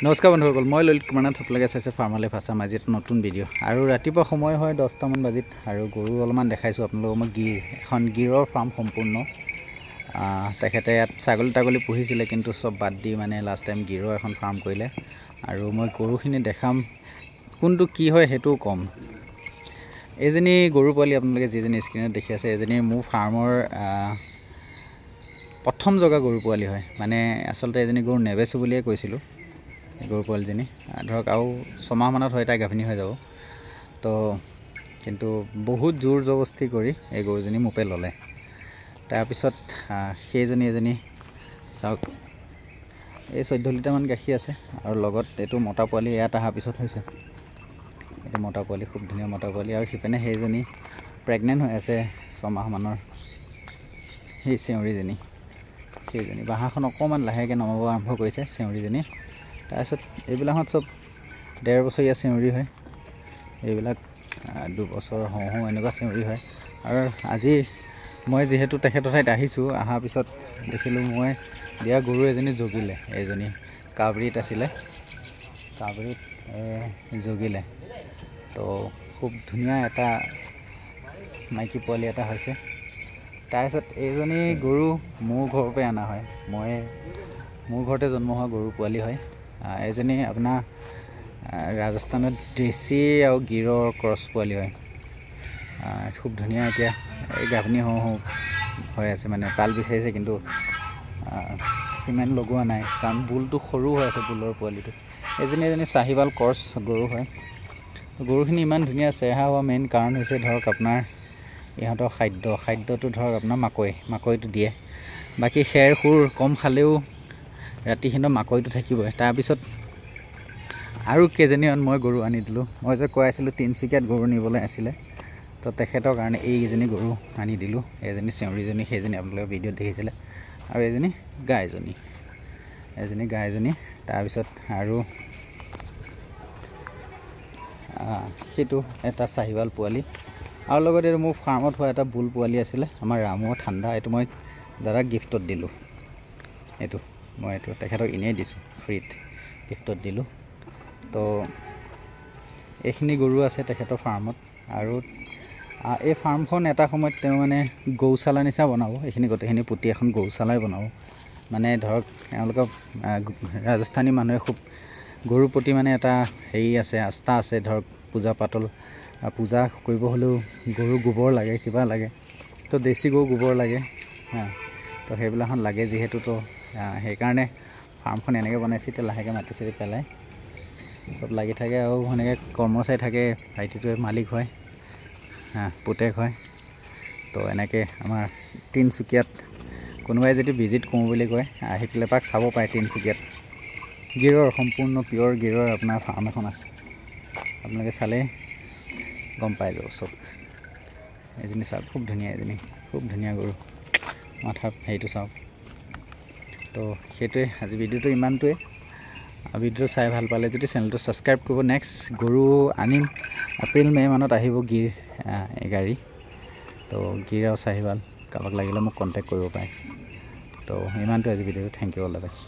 নমস্কাৰ বন্ধুসকল, মই ললিত কুমাৰ নাথ। আপোনালোকে চাইছে ফাৰ্মাৰ লাইফ আছাম। আজি এটা নতুন ভিডিঅ' আৰু ৰাতিপুৱা সময় হয় 10টামান বাজিত আৰু গৰু অলপমান দেখাইছোঁ আপোনালোকক। মই এখন গিৰৰ ফাৰ্ম সম্পূৰ্ণ। তেখেতে ইয়াত ছাগলী পুহিছিলে, কিন্তু চব বাদ দি মানে লাষ্ট টাইম গিৰৰ এখন ফাৰ্ম কৰিলে। আৰু মই গৰুখিনি দেখাম, কোনটো কি হয় সেইটোও ক'ম। এইজনী গৰু পোৱালি আপোনালোকে যিজনী স্ক্ৰীণত দেখি আছে, এজনী মোৰ ফাৰ্মৰ প্ৰথম জগা গৰু পোৱালি হয়। মানে আচলতে এজনী গৰু নেবেচোঁ বুলিয়ে কৈছিলোঁ। গৰু পোৱালিজনী ধৰক আৰু 6 মাহমানত হয় তাই গাভিনী হৈ যাব। তো কিন্তু বহুত জোৰ জবস্তি কৰি এই গৰুজনী মোপে ল'লে। তাৰপিছত সেইজনী এজনী চাওক, এই 14 লিটাৰমান গাখীৰ আছে। আৰু লগত এইটো মতা পোৱালি ইয়াত অহাৰ পিছত হৈছে। এইটো মতা পোৱালি, খুব ধুনীয়া মতা পোৱালি। আৰু সিপিনে সেইজনী প্ৰেগনেণ্ট হৈ আছে 6 মাহমানৰ, সেই চেউৰীজনী। সেইজনী বাঁহাখন অকণমান লাহেকৈ নমাব আৰম্ভ কৰিছে চেউৰীজনী। তাৰপিছত এইবিলাকত চব 1.5 বছৰীয়া চেউৰী হয়। এইবিলাক 2 বছৰ হওঁ এনেকুৱা চেউৰী হয়। আৰু আজি মই যিহেতু তেখেতৰ ঠাইত আহিছোঁ, অহাৰ পিছত দেখিলোঁ মই দিয়া গৰু এজনী জগিলে। এইজনী কাউৰীত আছিলে, কাউৰীত জগিলে। তো খুব ধুনীয়া এটা মাইকী পোৱালি এটা হৈছে। তাৰপিছত এইজনী গৰু মোৰ ঘৰৰ পৰাই অনা হয়। মোৰ ঘৰতে জন্ম হোৱা গৰু পোৱালি হয়। এজনী আপোনাৰ ৰাজস্থানত দেশী আৰু গিৰৰ ক্ৰছ পোৱালি হয়। খুব ধুনীয়া। এতিয়া এই গাভিনী হৈ আছে, মানে পাল বিচাৰিছে, কিন্তু চিমেণ্ট লগোৱা নাই, কাৰণ বুলটো সৰু হৈ আছে, বুলৰ পোৱালিটো। এজনী চাহিৱাল ক্ৰছ গৰু হয়। গৰুখিনি ইমান ধুনীয়া চেহেৰা হোৱা মেইন কাৰণ হৈছে ধৰক আপোনাৰ ইহঁতৰ খাদ্যটো ধৰক আপোনাৰ মাকৈটো দিয়ে। বাকী খেৰ সুৰ কম খালেও ৰাতি সিহঁতৰ মাকৈটো থাকিবই। তাৰপিছত আৰু কেইজনীমান মই গৰু আনি দিলোঁ। মই যে কৈ আছিলোঁ তিনিচুকীয়াত গৰু নিবলৈ আছিলে, তো তেখেতৰ কাৰণে এইকেইজনী গৰু আনি দিলোঁ। এজনী চেউৰীজনী, সেইজনী আপোনালোকে ভিডিঅ'ত দেখিছিলে। আৰু এজনী গাইজনী। তাৰপিছত আৰু সেইটো এটা চাহিৱাল পোৱালি। আৰু লগতে এইটো মোৰ ফাৰ্মত হোৱা এটা বুল পোৱালি আছিলে, আমাৰ ৰামৰ ঠাণ্ডা। এইটো মই দাদাক গিফ্টত দিলোঁ। এইটো তেখেতক এনেই দিছোঁ, ফ্ৰীত গিফ্টত দিলোঁ। তো এইখিনি গৰু আছে তেখেতৰ ফাৰ্মত। আৰু এই ফাৰ্মখন এটা সময়ত তেওঁ মানে গৌশালা নিচিনা বনাব। এইখিনি গোটেইখিনি পুতি এখন গৌশালাই বনাব। মানে ধৰক তেওঁলোকৰ ৰাজস্থানী মানুহে খুব গৰুৰ প্ৰতি মানে এটা হেৰি আছে, আস্থা আছে। ধৰক পূজা কৰিব হ'লেও গৰু গোবৰ লাগে, কিবা লাগে। তো দেশী গৰু গোবৰ লাগে, তো সেইবিলাকখন লাগে যিহেতু। তো সেইকাৰণে ফাৰ্মখন এনেকৈ বনাইছে। এতিয়া লাহেকৈ মাটি চাটি পেলাই চব লাগি থাকে। আৰু সেনেকৈ কৰ্মচাৰী থাকে, ভাইটিটোৱে মালিক হয়, পুতেক হয়। তো এনেকৈ আমাৰ তিনিচুকীয়াত কোনোবাই যদি ভিজিট কৰোঁ বুলি কয়, আহি পেলাই এপাক চাব পাৰে। তিনিচুকীয়াত গিৰৰ সম্পূৰ্ণ পিয়'ৰ গিৰৰ আপোনাৰ ফাৰ্ম এখন আছে। আপোনালোকে চালেই গম পাই যাব চব। এজনী চাওক, খুব ধুনীয়া গৰু। মাথা হেৰিটো চাওক। তো সেইটোৱে আজি ভিডিঅ'টো ইমানটোৱে। ভিডিঅ'টো চাই ভাল পালে যদি চেনেলটো ছাবস্ক্ৰাইব কৰিব। নেক্সট গৰু আনিম, এপ্ৰিল মে' মানত আহিব গিৰ গাড়ী। তো গিৰ আৰু চাহিৱাল কাৰোবাক লাগিলে মোক কণ্টেক্ট কৰিব পাৰে। তো ইমানটোৱে আজি ভিডিঅ'টো। Thank you, all the best.